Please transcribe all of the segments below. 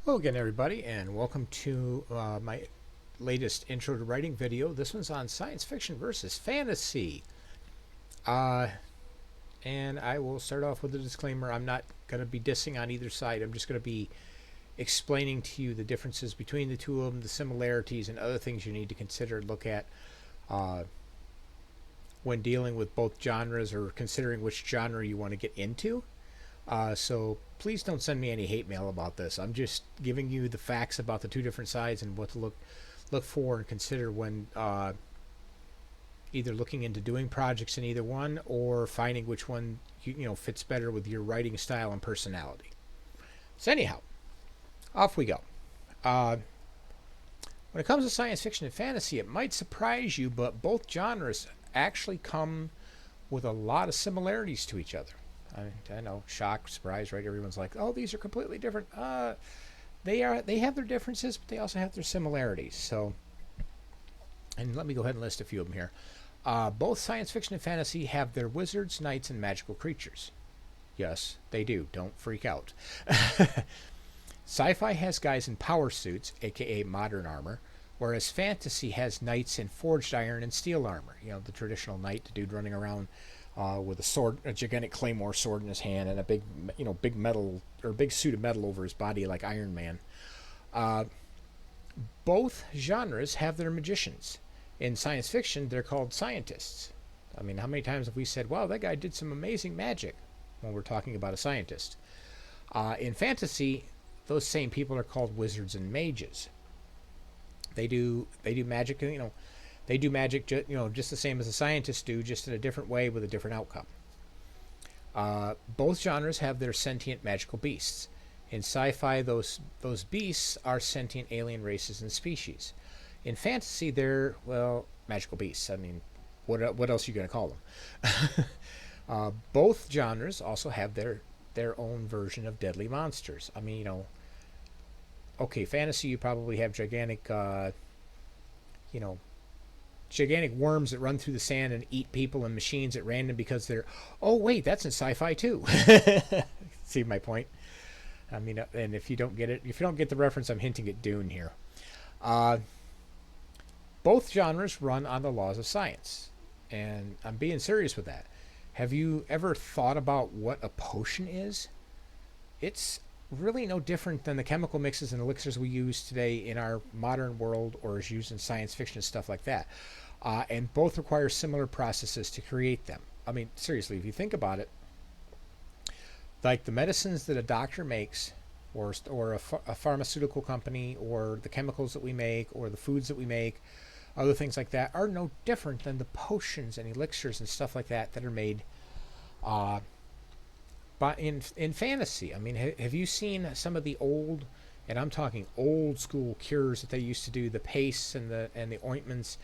Hello again, everybody, and welcome to my latest intro to writing video. This one's on science fiction versus fantasy. Uh, and I will start off with a disclaimer. I'm not going to be dissing on either side. I'm just going to be explaining to you the differences between the two of them, the similarities, and other things you need to consider and look at when dealing with both genres or considering which genre you want to get into. So please don't send me any hate mail about this. I'm just giving you the facts about the two different sides and what to look for and consider when either looking into doing projects in either one or finding which one fits better with your writing style and personality. So anyhow, off we go. When it comes to science fiction and fantasy, it might surprise you, but both genres actually come with a lot of similarities to each other. I know, shock, surprise, right? Everyone's like, "Oh, these are completely different." They have their differences, but they also have their similarities. So, and let me go ahead and list a few of them here. Both science fiction and fantasy have their wizards, knights, and magical creatures. Yes, they do. Don't freak out. Sci-fi has guys in power suits, aka modern armor, whereas fantasy has knights in forged iron and steel armor. You know, the traditional knight, the dude running around with a sword, a gigantic claymore sword in his hand, and a big metal or big suit of metal over his body like Iron Man. Both genres have their magicians. In science fiction, they're called scientists. I mean, how many times have we said, "Wow, that guy did some amazing magic," when we're talking about a scientist? In fantasy, those same people are called wizards and mages. They do magic, they do magic, just the same as the scientists do, just in a different way with a different outcome. Both genres have their sentient magical beasts. In sci-fi, those beasts are sentient alien races and species. In fantasy, they're magical beasts. I mean, what else are you going to call them? Both genres also have their own version of deadly monsters. I mean, okay, fantasy, you probably have gigantic worms that run through the sand and eat people and machines at random because they're, oh wait, that's in sci-fi too. See my point? I mean, and if you don't get the reference, I'm hinting at Dune here. Both genres run on the laws of science, and I'm being serious with that. Have you ever thought about what a potion is? It's really no different than the chemical mixes and elixirs we use today in our modern world or is used in science fiction and stuff like that. And both require similar processes to create them. I mean, seriously, if you think about it, like the medicines that a doctor makes or a pharmaceutical company or the chemicals that we make or the foods that we make, other things like that, are no different than the potions and elixirs and stuff like that are made but in fantasy. I mean, have you seen some of the old, and I'm talking old school cures that they used to do, the pastes and the ointments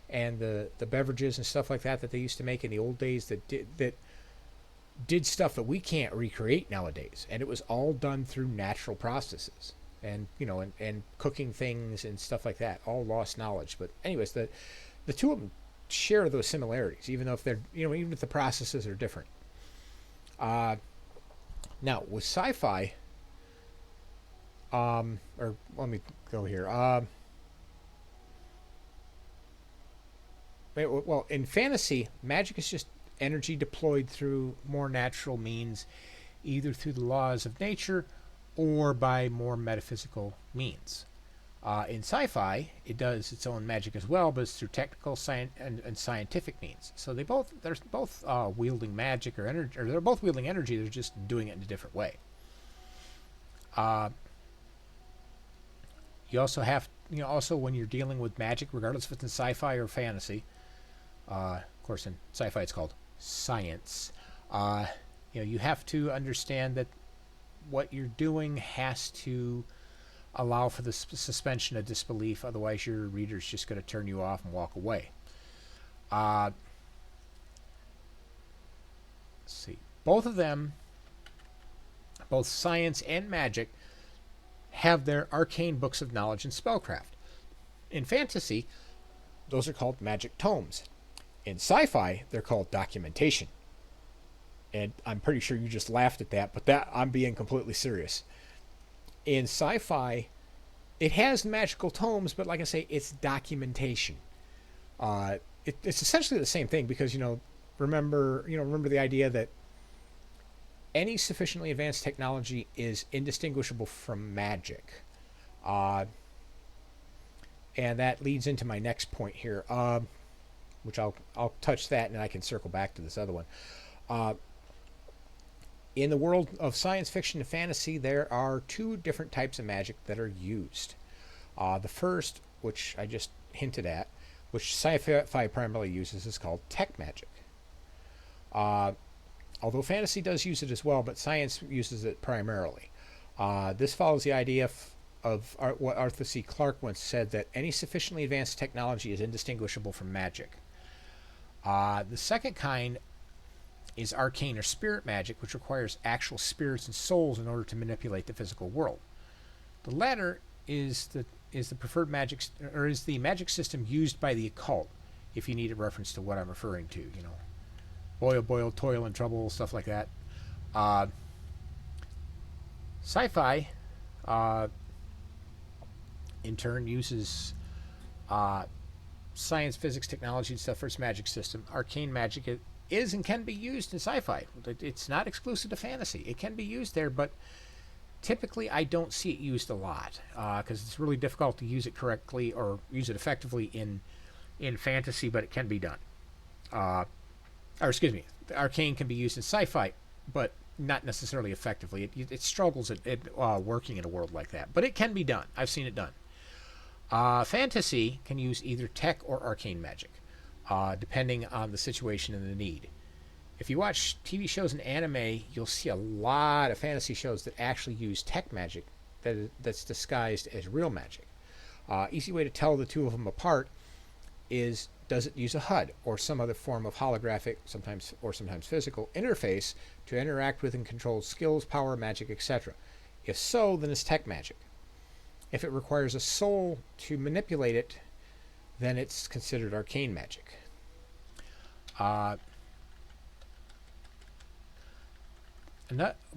and the beverages and stuff like that they used to make in the old days that did stuff that we can't recreate nowadays, and it was all done through natural processes and and cooking things and stuff like that, all lost knowledge. But anyways, the two of them share those similarities, even though if they're even if the processes are different. Now, with sci-fi, or let me go here. Well, in fantasy, magic is just energy deployed through more natural means, either through the laws of nature or by more metaphysical means. In sci-fi, it does its own magic as well, but it's through technical and scientific means. So they're both wielding magic or energy, or they're both wielding energy. They're just doing it in a different way. You also have, also when you're dealing with magic, regardless if it's in sci-fi or fantasy. Of course, in sci-fi it's called science. You have to understand that what you're doing has to allow for the suspension of disbelief. Otherwise, your reader's just going to turn you off and walk away. Let's see. Both of them, both science and magic, have their arcane books of knowledge and spellcraft. In fantasy, those are called magic tomes. In sci-fi, they're called documentation. And I'm pretty sure you just laughed at that, but I'm being completely serious. In sci-fi, it has magical tomes, but like I say, it's documentation. It's essentially the same thing because remember the idea that any sufficiently advanced technology is indistinguishable from magic. Uh, and that leads into my next point here, which I'll touch that and I can circle back to this other one. Uh, in the world of science fiction and fantasy, there are two different types of magic that are used. The first, which I just hinted at, which sci-fi primarily uses, is called tech magic. Uh, Although fantasy does use it as well, but science uses it primarily. This follows the idea of what Arthur C. Clarke once said, that any sufficiently advanced technology is indistinguishable from magic. The second kind is arcane or spirit magic, which requires actual spirits and souls in order to manipulate the physical world. The latter is the preferred magic, or is the magic system used by the occult, if you need a reference to what I'm referring to, boil, toil, and trouble, stuff like that. Sci-fi, in turn, uses science, physics, technology, and stuff for its magic system. Arcane magic is and can be used in sci-fi. It's not exclusive to fantasy. It can be used there, but typically I don't see it used a lot because it's really difficult to use it correctly or use it effectively in fantasy, but it can be done. The arcane can be used in sci-fi, but not necessarily effectively. It struggles at working in a world like that, but it can be done. I've seen it done. Fantasy can use either tech or arcane magic, depending on the situation and the need. If you watch TV shows and anime, you'll see a lot of fantasy shows that actually use tech magic that's disguised as real magic. Easy way to tell the two of them apart is, does it use a HUD or some other form of holographic, sometimes physical, interface to interact with and control skills, power, magic, etc.? If so, then it's tech magic. If it requires a soul to manipulate it, then it's considered arcane magic.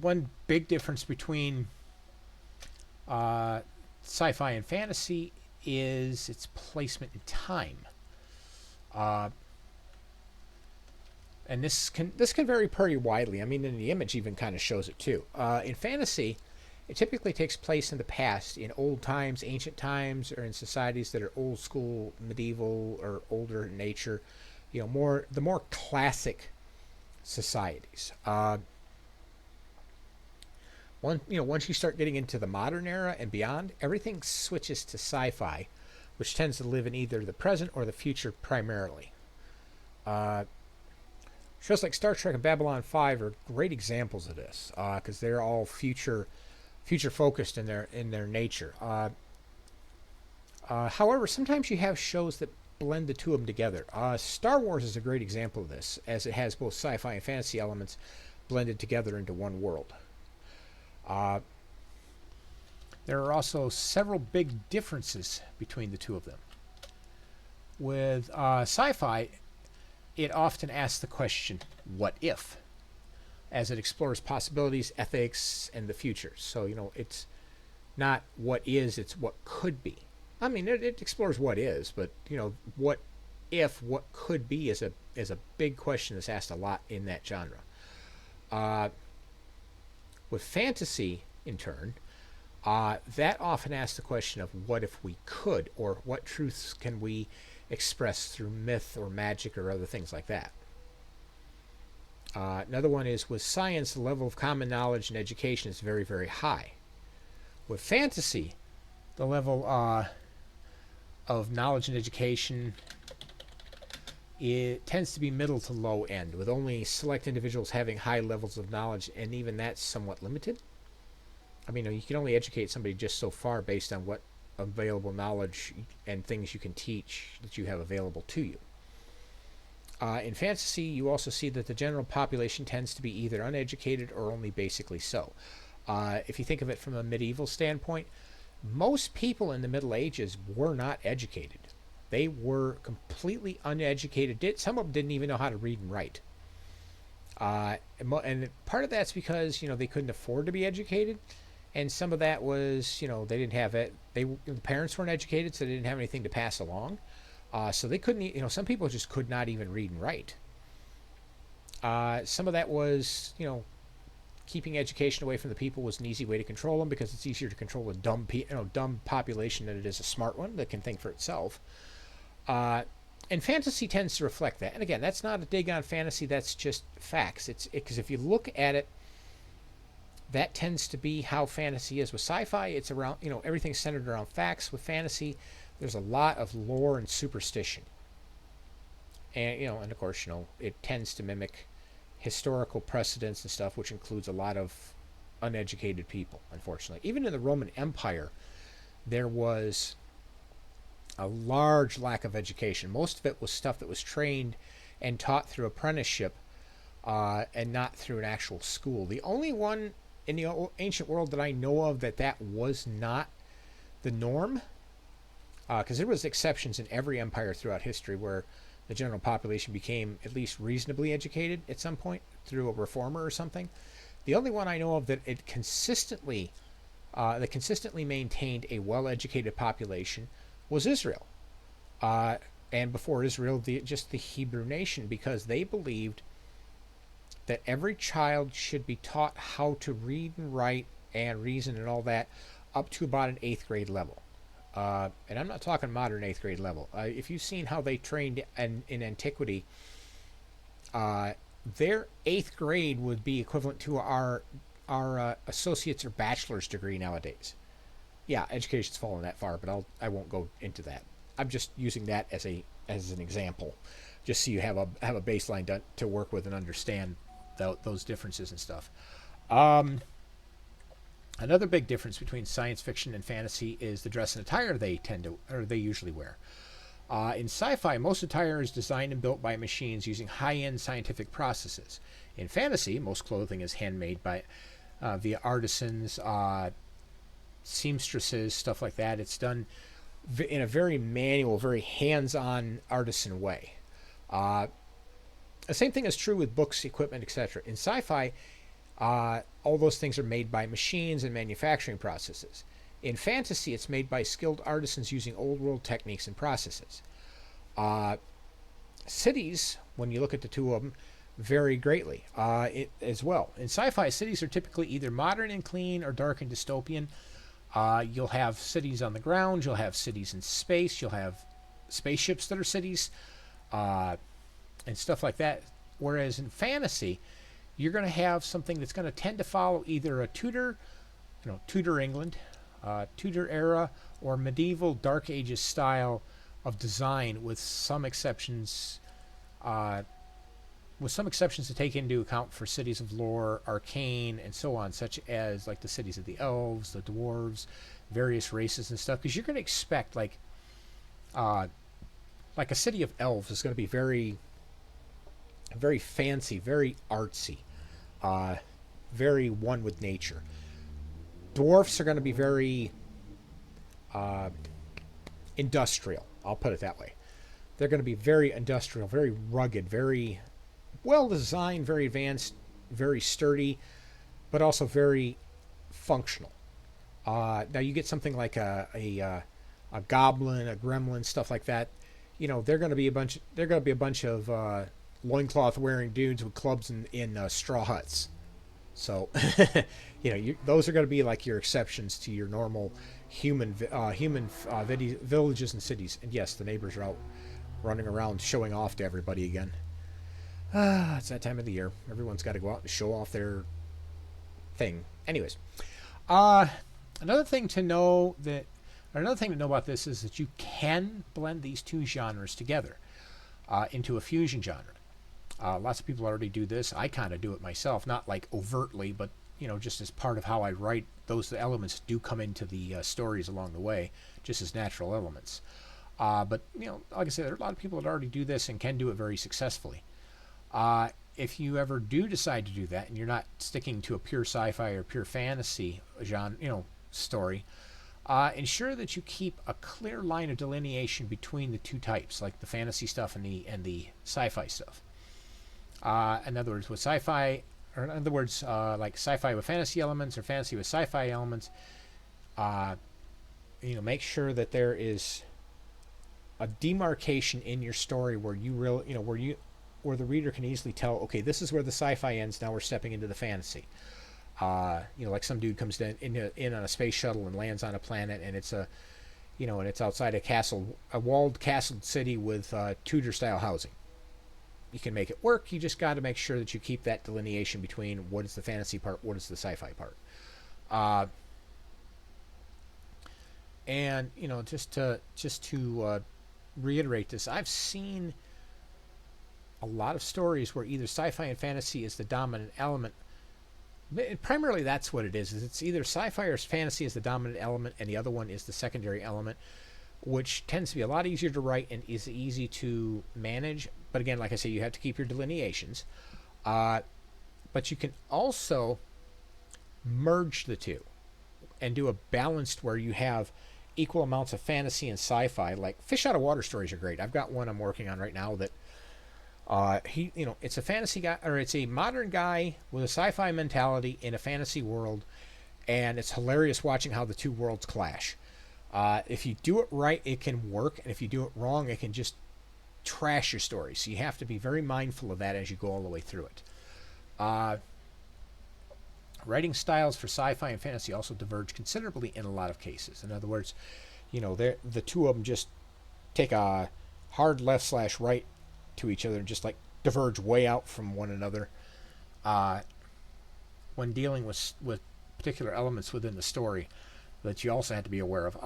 One big difference between sci-fi and fantasy is its placement in time. And this can vary pretty widely. I mean, in the image even kind of shows it too. In fantasy, it typically takes place in the past, in old times, ancient times, or in societies that are old school, medieval, or older in nature. The more classic societies. Once you start getting into the modern era and beyond, everything switches to sci-fi, which tends to live in either the present or the future primarily. Shows like Star Trek and Babylon 5 are great examples of this, because they're all future focused in their nature. However, sometimes you have shows that blend the two of them together. Star Wars is a great example of this, as it has both sci-fi and fantasy elements blended together into one world. There are also several big differences between the two of them. With sci-fi, it often asks the question, what if? As it explores possibilities, ethics, and the future. So, it's not what is, it's what could be. I mean, it explores what is, but, what if, what could be is a big question that's asked a lot in that genre. With fantasy, in turn, that often asks the question of what if we could, or what truths can we express through myth or magic or other things like that. Another one is, with science, the level of common knowledge and education is very, very high. With fantasy, the level of knowledge and education, it tends to be middle to low end, with only select individuals having high levels of knowledge, and even that's somewhat limited. I mean, you can only educate somebody just so far based on what available knowledge and things you can teach that you have available to you. In fantasy, you also see that the general population tends to be either uneducated or only basically so. If you think of it from a medieval standpoint, most people in the Middle Ages were not educated. They were completely uneducated. Some of them didn't even know how to read and write. And part of that's because, they couldn't afford to be educated. and some of that was, they didn't have it. The parents weren't educated, so they didn't have anything to pass along. So they couldn't, some people just could not even read and write. Some of that was, keeping education away from the people was an easy way to control them, because it's easier to control a dumb population than it is a smart one that can think for itself. And fantasy tends to reflect that. And again, that's not a dig on fantasy. That's just facts. It's because if you look at it, that tends to be how fantasy is. With sci-fi, it's around, everything's centered around facts. With fantasy, there's a lot of lore and superstition. And of course, it tends to mimic historical precedents and stuff, which includes a lot of uneducated people, unfortunately. Even in the Roman Empire, there was a large lack of education. Most of it was stuff that was trained and taught through apprenticeship, and not through an actual school. The only one in the ancient world that I know of that was not the norm, because there was exceptions in every empire throughout history where the general population became at least reasonably educated at some point through a reformer or something. The only one I know of that consistently maintained a well-educated population was Israel. And before Israel, just the Hebrew nation, because they believed that every child should be taught how to read and write and reason and all that up to about an 8th grade level. And I'm not talking modern 8th grade level. If you've seen how they trained in antiquity, their 8th grade would be equivalent to our associate's or bachelor's degree nowadays. Yeah, education's fallen that far, but I won't go into that. I'm just using that as an example, just so you have a baseline to work with and understand those differences and stuff. Another big difference between science fiction and fantasy is the dress and attire they usually wear. In sci-fi, most attire is designed and built by machines using high-end scientific processes. In fantasy, most clothing is handmade via artisans, seamstresses, stuff like that. It's done in a very manual, very hands-on artisan way. The same thing is true with books, equipment, etc. In sci-fi, all those things are made by machines and manufacturing processes. In fantasy, it's made by skilled artisans using old world techniques and processes. Cities, when you look at the two of them, vary greatly as well. In sci-fi, cities are typically either modern and clean or dark and dystopian. You'll have cities on the ground, you'll have cities in space, you'll have spaceships that are cities, and stuff like that. Whereas in fantasy, you're going to have something that's going to tend to follow either a Tudor England, Tudor era, or medieval Dark Ages style of design, with some exceptions to take into account for cities of lore, arcane, and so on, such as like the cities of the elves, the dwarves, various races and stuff. Because you're going to expect like a city of elves is going to be very, very fancy, very artsy, very one with nature. Dwarfs are going to be very industrial. I'll put it that way. They're going to be very industrial, very rugged, very well designed, very advanced, very sturdy, but also very functional. Now you get something like a goblin, a gremlin, stuff like that. They're going to be a bunch. They're going to be a bunch of loincloth wearing dudes with clubs in straw huts. So, those are going to be like your exceptions to your normal human villages and cities. And yes, the neighbors are out running around showing off to everybody again. It's that time of the year. Everyone's got to go out and show off their thing. Anyways, another thing to know about this is that you can blend these two genres together into a fusion genre. Lots of people already do this. I kind of do it myself, not like overtly, but just as part of how I write. The elements do come into the stories along the way, just as natural elements. But like I said, there are a lot of people that already do this and can do it very successfully. If you ever do decide to do that, and you're not sticking to a pure sci-fi or pure fantasy genre, story, ensure that you keep a clear line of delineation between the two types, like the fantasy stuff and the sci-fi stuff. In other words, with sci-fi, or in other words, like sci-fi with fantasy elements or fantasy with sci-fi elements. Uh, make sure that there is a demarcation in your story where you really, where the reader can easily tell, okay, this is where the sci-fi ends. Now we're stepping into the fantasy. Like some dude comes in on a space shuttle and lands on a planet, and it's and it's outside a walled castle city with Tudor-style housing. You can make it work. You just got to make sure that you keep that delineation between what is the fantasy part, what is the sci-fi part. And just to reiterate this, I've seen a lot of stories where either sci-fi and fantasy is the dominant element. Primarily, that's what it is. It's either sci-fi or fantasy is the dominant element, and the other one is the secondary element, which tends to be a lot easier to write and is easy to manage. But again, like I say, you have to keep your delineations. But you can also merge the two and do a balanced where you have equal amounts of fantasy and sci-fi. Like fish out of water stories are great. I've got one I'm working on right now that it's a fantasy guy, or it's a modern guy with a sci-fi mentality in a fantasy world, and it's hilarious watching how the two worlds clash. If you do it right, it can work, and if you do it wrong, it can just trash your story. So you have to be very mindful of that as you go all the way through it. Writing styles for sci-fi and fantasy also diverge considerably in a lot of cases. In other words, the two of them just take a hard left/right to each other and just like diverge way out from one another when dealing with particular elements within the story that you also have to be aware of.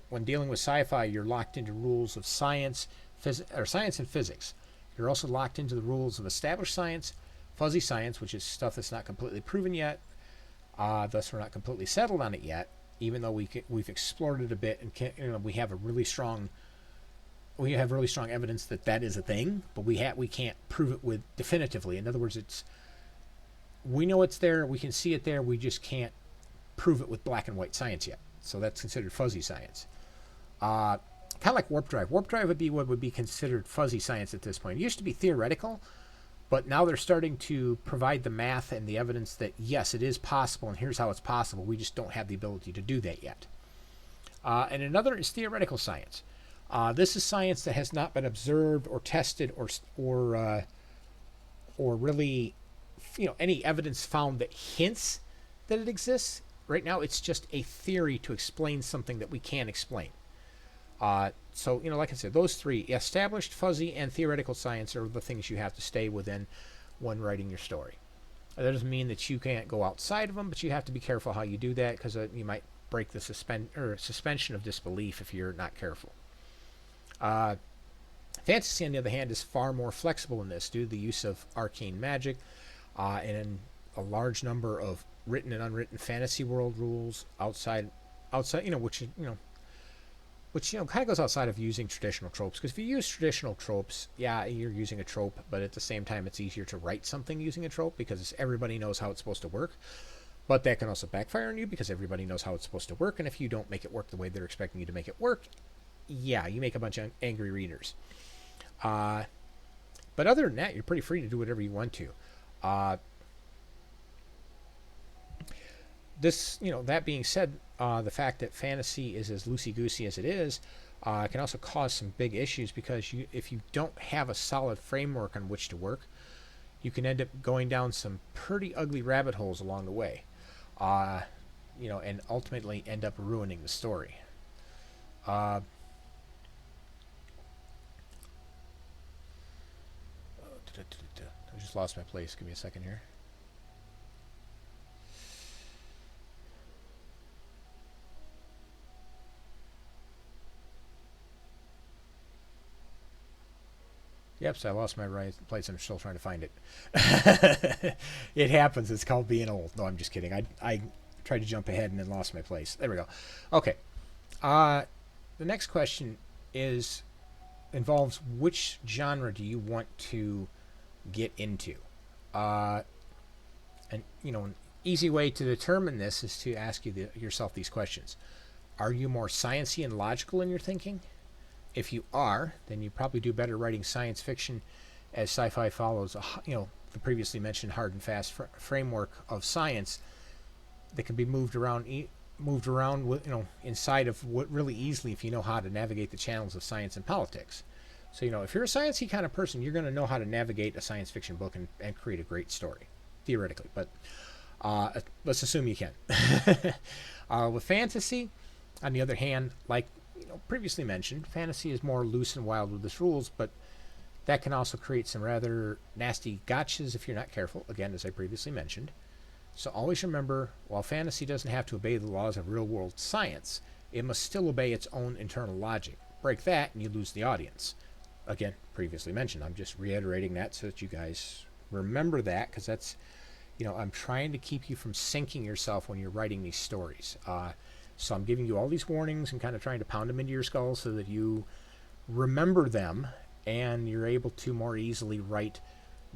When dealing with sci-fi, you're locked into rules of science and physics. You're also locked into the rules of established science, fuzzy science, which is stuff that's not completely proven yet. Thus, we're not completely settled on it yet, even though we've explored it a bit and we have really strong evidence that is a thing, but we can't prove it with definitively. In other words, we know it's there, we can see it there, we just can't prove it with black and white science yet. So that's considered fuzzy science. Kind of like warp drive. Warp drive would be what would be considered fuzzy science at this point. It used to be theoretical, but now they're starting to provide the math and the evidence that yes, it is possible, and here's how it's possible. We just don't have the ability to do that yet. And another is theoretical science. This is science that has not been observed or tested or really, any evidence found that hints that it exists. Right now, it's just a theory to explain something that we can't explain. So, like I said, those three, established, fuzzy, and theoretical science, are the things you have to stay within when writing your story. That doesn't mean that you can't go outside of them, but you have to be careful how you do that, because you might break the suspension of disbelief if you're not careful. Fantasy, on the other hand, is far more flexible in this due to the use of arcane magic and a large number of written and unwritten fantasy world rules outside, which kind of goes outside of using traditional tropes. Because if you use traditional tropes, yeah, you're using a trope, but at the same time, it's easier to write something using a trope because everybody knows how it's supposed to work. But that can also backfire on you because everybody knows how it's supposed to work, and if you don't make it work the way they're expecting you to make it work, yeah, you make a bunch of angry readers. But other than that, you're pretty free to do whatever you want to. That being said, the fact that fantasy is as loosey-goosey as it is can also cause some big issues because if you don't have a solid framework on which to work, you can end up going down some pretty ugly rabbit holes along the way, and ultimately end up ruining the story. I just lost my place. Give me a second here. Yep, so I lost my place and I'm still trying to find it. It happens. It's called being old. No, I'm just kidding. I tried to jump ahead and then lost my place. There we go. Okay. The next question involves which genre do you want to get into? An easy way to determine this is to ask yourself these questions. Are you more sciencey and logical in your thinking? If you are, then you probably do better writing science fiction, as sci-fi follows the previously mentioned hard and fast framework of science that can be moved around with, inside of what really easily if you know how to navigate the channels of science and politics. So, if you're a sciencey kind of person, you're going to know how to navigate a science fiction book and create a great story, theoretically. But let's assume you can. With fantasy, on the other hand, like previously mentioned, fantasy is more loose and wild with its rules, but that can also create some rather nasty gotchas if you're not careful, again, as I previously mentioned. So always remember, while fantasy doesn't have to obey the laws of real-world science, it must still obey its own internal logic. Break that and you lose the audience. Again, previously mentioned. I'm just reiterating that so that you guys remember that, because that's, I'm trying to keep you from sinking yourself when you're writing these stories. So I'm giving you all these warnings and kind of trying to pound them into your skull so that you remember them and you're able to more easily write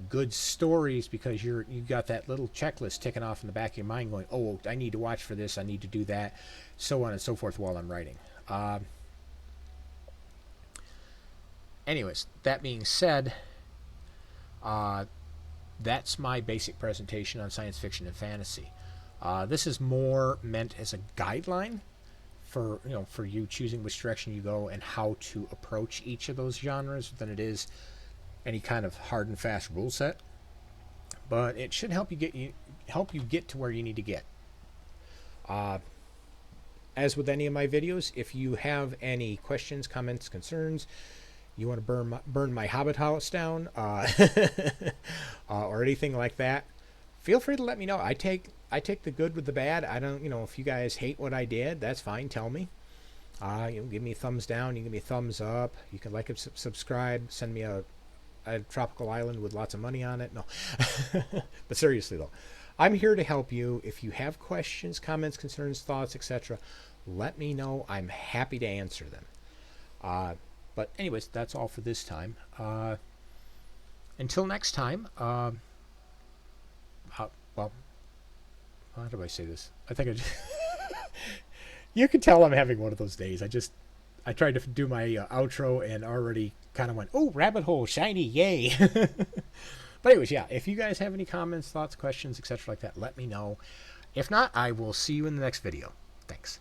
good stories, because you got that little checklist ticking off in the back of your mind going, oh, I need to watch for this, I need to do that, so on and so forth while I'm writing. Anyways, that being said, that's my basic presentation on science fiction and fantasy. This is more meant as a guideline for you choosing which direction you go and how to approach each of those genres than it is any kind of hard and fast rule set. But it should help you get to where you need to get. As with any of my videos, if you have any questions, comments, concerns, you want to burn my Hobbit house down, or anything like that, feel free to let me know. I take the good with the bad. I don't, if you guys hate what I did, that's fine. Tell me. Give me a thumbs down. You can give me a thumbs up. You can like and subscribe. Send me a tropical island with lots of money on it. No, but seriously though, I'm here to help you. If you have questions, comments, concerns, thoughts, etc., let me know. I'm happy to answer them. But anyways, that's all for this time. Until next time, well, how do I say this? I think you can tell I'm having one of those days. I tried to do my outro and already kind of went, oh, rabbit hole, shiny, yay. But anyways, yeah, if you guys have any comments, thoughts, questions, etc. like that, let me know. If not, I will see you in the next video. Thanks.